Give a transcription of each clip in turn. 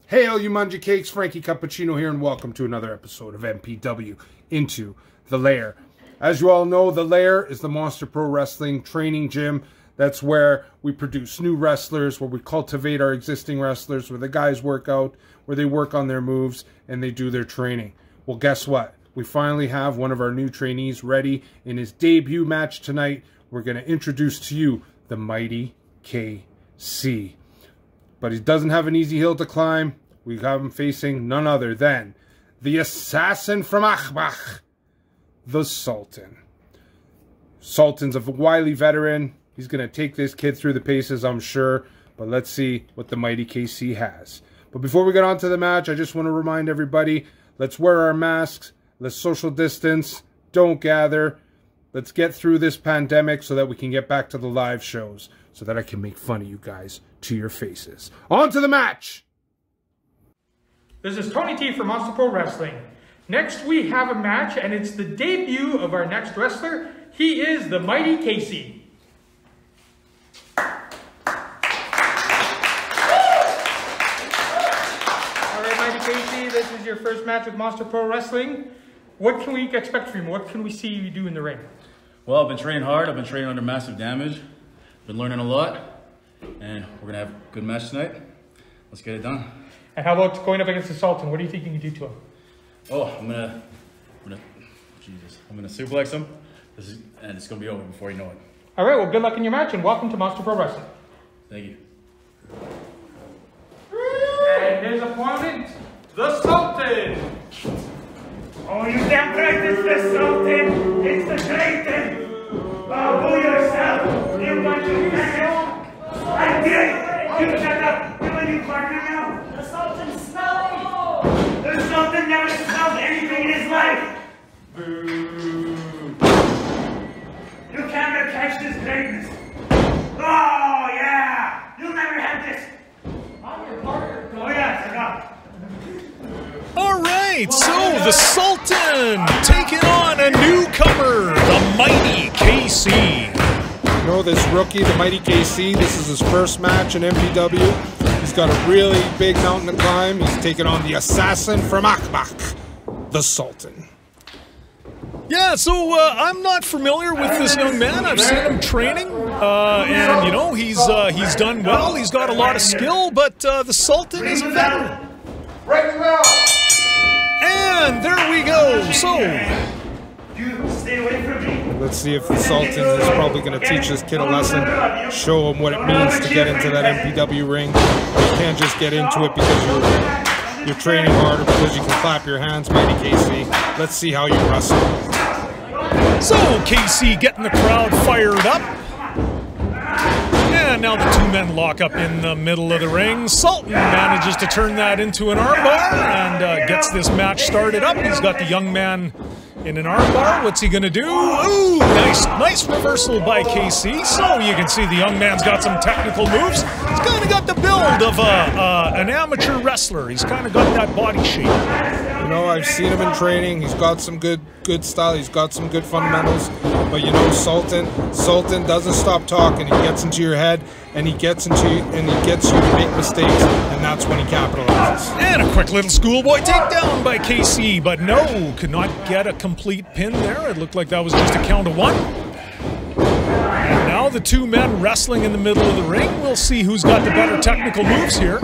Hey, all you manja cakes, Frankie Cappuccino here, and welcome to another episode of MPW, Into The Lair. As you all know, The Lair is the Monster Pro Wrestling training gym. That's where we produce new wrestlers, where we cultivate our existing wrestlers, where the guys work out, where they work on their moves, and they do their training. Well, guess what? We finally have one of our new trainees ready in his debut match tonight. We're going to introduce to you the mighty KC. But he doesn't have an easy hill to climb. We have him facing none other than the assassin from Achbach, the Sultan. Sultan's a wily veteran. He's going to take this kid through the paces, I'm sure. But let's see what the mighty KC has. But before we get on to the match, I just want to remind everybody, let's wear our masks. Let's social distance. Don't gather. Let's get through this pandemic so that we can get back to the live shows, so that I can make fun of you guys to your faces. On to the match! This is Tony T from Monster Pro Wrestling. Next we have a match, and it's the debut of our next wrestler. He is the mighty KC. Alright, mighty KC, this is your first match with Monster Pro Wrestling. What can we expect from you? What can we see you do in the ring? Well, I've been training hard. I've been training under massive damage. Been learning a lot. And we're going to have a good match tonight. Let's get it done. And how about going up against the Sultan? What do you think you can do to him? Oh, I'm gonna suplex him. And it's gonna be over before you know it. All right, well, good luck in your match, and welcome to Monster Pro Wrestling. Thank you. And his opponent, the Sultan. Oh, you can't practice the Sultan. It's the Clayton. Oh, boo yourself. You want to faggot. I did. You shut up. You're a new partner now. The Sultan smells. The Sultan never smelled anything in his life. Boo. You can't catch this greatness. Oh, yeah. You'll never have this. I'm your partner. Oh, yes, I got it. All right, so the Sultan taking on a newcomer, the mighty KC. You know this rookie, the mighty KC, this is his first match in MPW. He's got a really big mountain to climb. He's taking on the assassin from Achbach, the Sultan. Yeah, so I'm not familiar with this young man. I've seen him training, and you know he's done well. He's got a lot of skill, but the Sultan is a veteran. And there we go. So let's see if the Sultan is probably going to teach this kid a lesson, show him what it means to get into that MPW ring. You can't just get into it because you're training hard or because you can clap your hands, mighty KC. Let's see how you wrestle. So KC getting the crowd fired up. And now the two men lock up in the middle of the ring. Sultan manages to turn that into an armbar and gets this match started up. He's got the young man in an armbar. What's he gonna do? Ooh, nice reversal by KC. So you can see the young man's got some technical moves. He's kind of got the build of an amateur wrestler. He's kind of got that body shape. You know, I've seen him in training. He's got some good style. He's got some good fundamentals. But you know, Sultan doesn't stop talking. He gets into your head, and he gets you to make mistakes, and that's when he capitalizes. And a quick little schoolboy takedown by KC, but no, could not get a complete pin there. It looked like that was just a count of one. And now the two men wrestling in the middle of the ring. We'll see who's got the better technical moves here.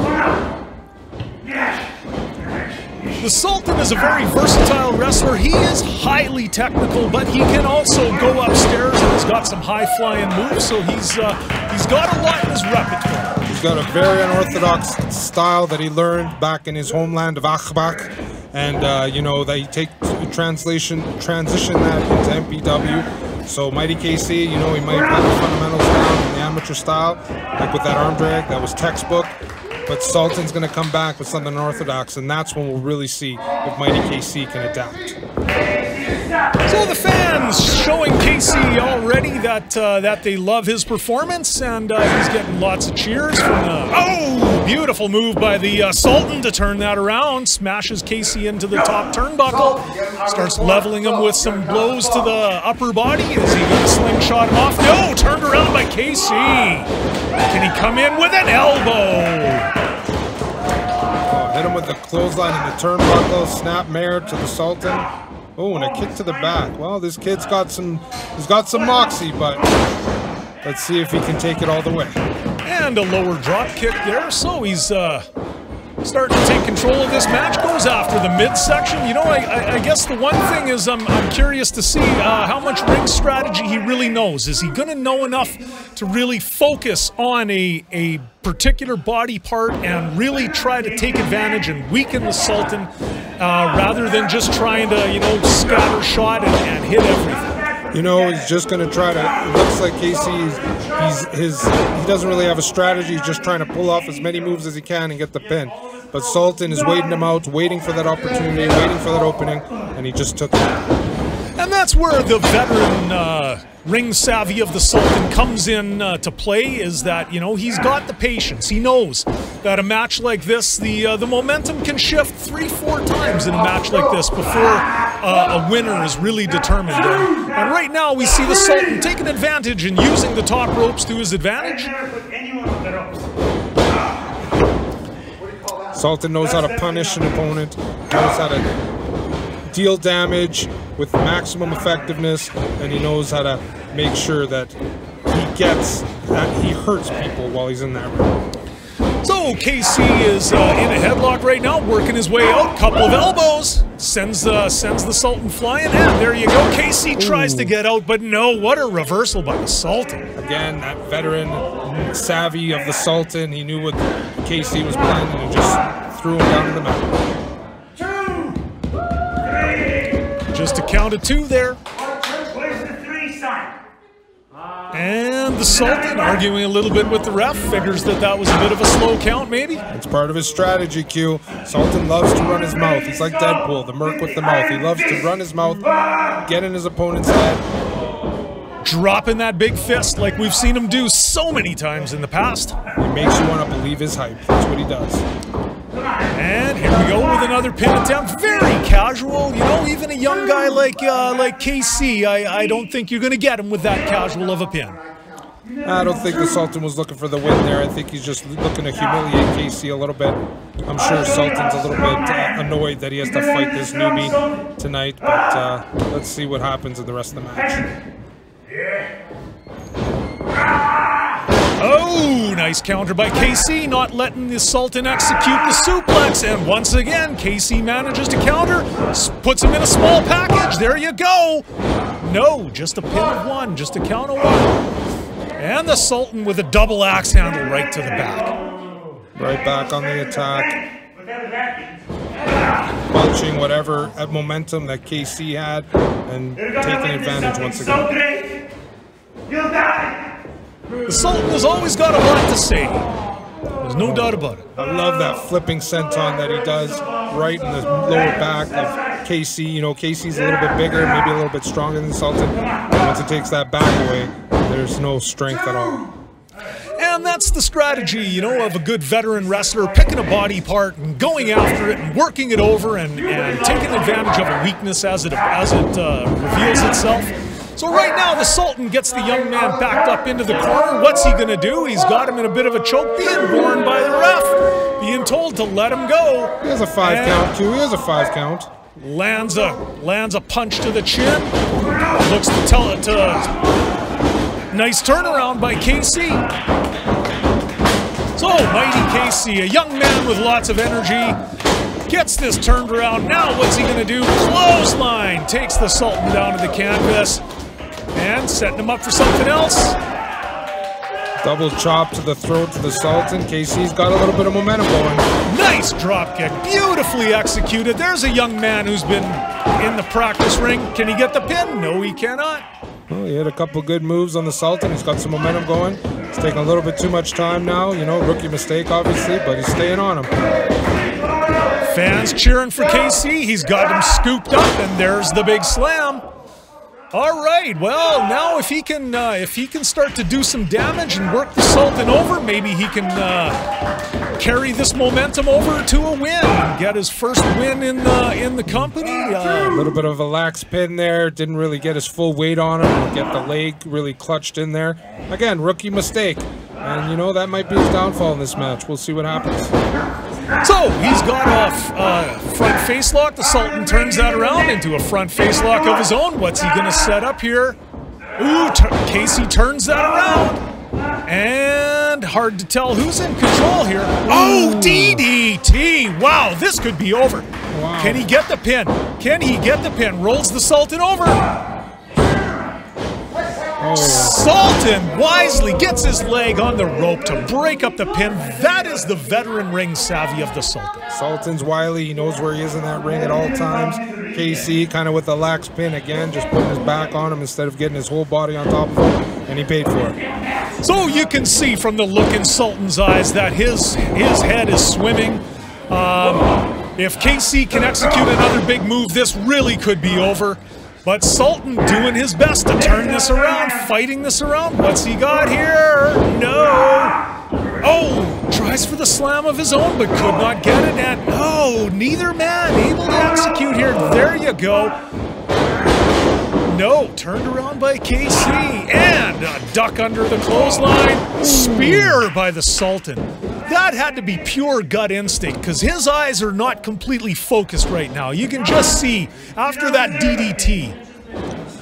The Sultan is a very versatile wrestler. He is highly technical, but he can also go upstairs and has got some high-flying moves, so he's got a lot in his repertoire. He's got a very unorthodox style that he learned back in his homeland of Achbach, and you know, they transition that into MPW. So mighty KC, you know, he might put the fundamentals down in the amateur style, like with that arm drag, that was textbook. But Sultan's going to come back with something unorthodox, and that's when we'll really see if mighty KC can adapt. So the fans showing KC already that they love his performance, and he's getting lots of cheers from the... Oh, beautiful move by the Sultan to turn that around. Smashes KC into the top turnbuckle. Starts leveling him with some blows to the upper body. Is he going to slingshot him off? No, turned around by KC. Can he come in with an elbow? Hit with the clothesline and the turnbuckle, snap mare to the Sultan. Oh, and a kick to the back. Well, this kid's got some moxie, but let's see if he can take it all the way. And a lower drop kick there, so he's starting to take control of this match. Goes after the midsection. You know, I guess the one thing is I'm curious to see how much ring strategy he really knows. Is he going to know enough to really focus on a particular body part and really try to take advantage and weaken the Sultan rather than just trying to, you know, scatter shot and hit everything? You know, he's just going to try to, it looks like Casey, he doesn't really have a strategy. He's just trying to pull off as many moves as he can and get the pin. But Sultan is waiting him out, waiting for that opportunity, waiting for that opening, and he just took it. And that's where the veteran ring savvy of the Sultan comes in to play, is that, you know, he's got the patience. He knows that a match like this, the momentum can shift 3-4 times in a match like this before a winner is really determined. And right now we see the Sultan taking advantage and using the top ropes to his advantage. Sultan knows how to punish an opponent, knows how to deal damage with maximum effectiveness, and he knows how to make sure that he hurts people while he's in that ring. So Casey is in a headlock right now, working his way out. Couple of elbows, sends the Sultan flying, and there you go. Casey tries to get out, but no, what a reversal by the Sultan. Again, that veteran savvy of the Sultan, he knew what Casey was planning and just threw him down to the mat. Just a count of 2 there. And the Sultan arguing a little bit with the ref, figures that was a bit of a slow count maybe. It's part of his strategy, Q. Sultan loves to run his mouth. He's like Deadpool, the merc with the mouth. He loves to run his mouth, get in his opponent's head. Dropping that big fist like we've seen him do so many times in the past. He makes you want to believe his hype. That's what he does. And here we go with another pin attempt. Very casual, you know, even a young guy like KC, I don't think you're going to get him with that casual of a pin. I don't think the Sultan was looking for the win there. I think he's just looking to humiliate KC a little bit. I'm sure Sultan's a little bit annoyed that he has to fight this newbie tonight, but let's see what happens in the rest of the match. Oh, nice counter by KC, not letting the Sultan execute the suplex. And once again, KC manages to counter, puts him in a small package. There you go. No, just a pin of 1, just a count of 1. And the Sultan with a double axe handle right to the back. Right back on the attack. Bunching whatever momentum that KC had and taking advantage once again. The Sultan has always got a lot to say. There's no doubt about it. I love that flipping senton that he does right in the lower back of KC. You know, KC's a little bit bigger, maybe a little bit stronger than Sultan. Once he takes that back away, there's no strength at all. And that's the strategy, you know, of a good veteran wrestler, picking a body part and going after it and working it over and taking advantage of a weakness as it reveals itself. So right now, the Sultan gets the young man backed up into the corner. What's he going to do? He's got him in a bit of a choke, being warned by the ref, being told to let him go. He has a 5 count, too. He has a 5 count. Lands a punch to the chin. Looks to tell it to... Nice turnaround by KC. So, mighty KC, a young man with lots of energy, gets this turned around. Now what's he going to do? Clothesline. Takes the Sultan down to the canvas. And setting him up for something else. Double chop to the throat to the Sultan. KC's got a little bit of momentum going. Nice drop kick. Beautifully executed. There's a young man who's been in the practice ring. Can he get the pin? No, he cannot. Well, he had a couple good moves on the Sultan. He's got some momentum going. It's taking a little bit too much time now. You know, rookie mistake, obviously, but he's staying on him. Fans cheering for KC. He's got him scooped up, and there's the big slam. All right, well, now if he can start to do some damage and work the Sultan over, maybe he can carry this momentum over to a win and get his first win in the company. A little bit of a lax pin there. Didn't really get his full weight on him. Get the leg really clutched in there. Again, rookie mistake. And, you know, that might be his downfall in this match. We'll see what happens. So he's got a front face lock. The Sultan turns that around into a front face lock of his own. What's he going to set up here? Ooh, Casey turns that around. And hard to tell who's in control here. Oh, DDT. Wow, this could be over. Wow. Can he get the pin? Can he get the pin? Rolls the Sultan over. Oh. Sultan wisely gets his leg on the rope to break up the pin. That is the veteran ring savvy of the Sultan. Sultan's wily. He knows where he is in that ring at all times. KC kind of with the lax pin again, just putting his back on him instead of getting his whole body on top of him, and he paid for it. So you can see from the look in Sultan's eyes that his head is swimming. If KC can execute another big move, this really could be over. But Sultan doing his best to turn this around, fighting this around. What's he got here? No. Oh, tries for the slam of his own, but could not get it. And oh, neither man able to execute here. There you go. No, turned around by KC. And a duck under the clothesline. Spear by the Sultan. That had to be pure gut instinct because his eyes are not completely focused right now. You can just see after that DDT.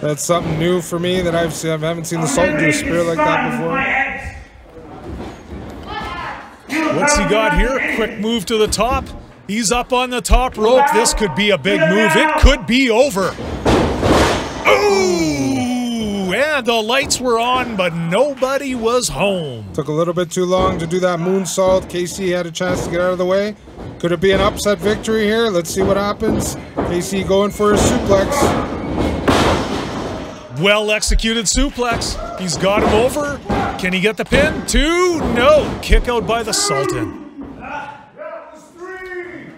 That's something new for me that I haven't seen the Sultan do a spear like that before. What's he got here? Quick move to the top. He's up on the top rope. This could be a big move. It could be over. Ooh! And the lights were on, but nobody was home. Took a little bit too long to do that moonsault. KC had a chance to get out of the way. Could it be an upset victory here? Let's see what happens. KC going for his suplex. Well executed suplex. He's got him over. Can he get the pin? 2? No. Kick out by the Sultan.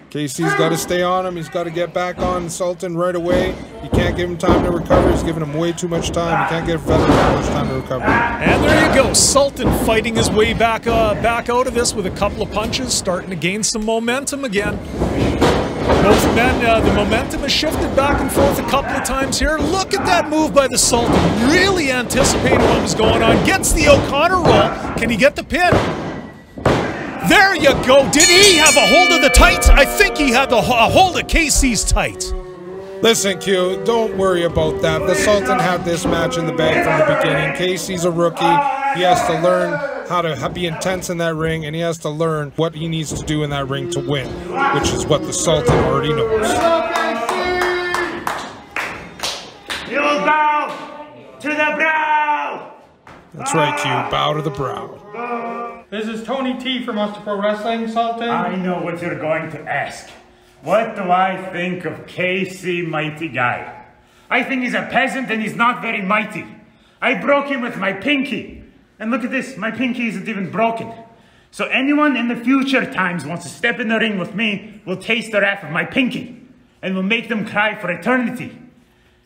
KC's got to stay on him. He's got to get back on Sultan right away. He can't give him time to recover. He's giving him way too much time. He can't give veteran that much time to recover. And there you go. Sultan fighting his way back out of this with a couple of punches, starting to gain some momentum again. Both men, the momentum has shifted back and forth a couple of times here. Look at that move by the Sultan. Really anticipating what was going on. Gets the O'Connor roll. Can he get the pin? There you go. Did he have a hold of the tights? I think he had a hold of KC's tights. Listen, Q, don't worry about that. The Sultan had this match in the bag from the beginning. KC's a rookie. He has to learn how to be intense in that ring, and he has to learn what he needs to do in that ring to win, which is what the Sultan already knows. You will bow to the brow. That's right, Q. Bow to the brow. This is Tony T from Monster Pro Wrestling, Sultan. I know what you're going to ask. What do I think of KC Mighty Guy? I think he's a peasant and he's not very mighty. I broke him with my pinky. And look at this, my pinky isn't even broken. So anyone in the future times wants to step in the ring with me will taste the wrath of my pinky. And will make them cry for eternity.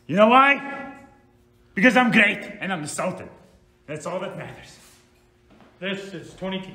You know why? Because I'm great and I'm the Sultan. That's all that matters. This is Tony T.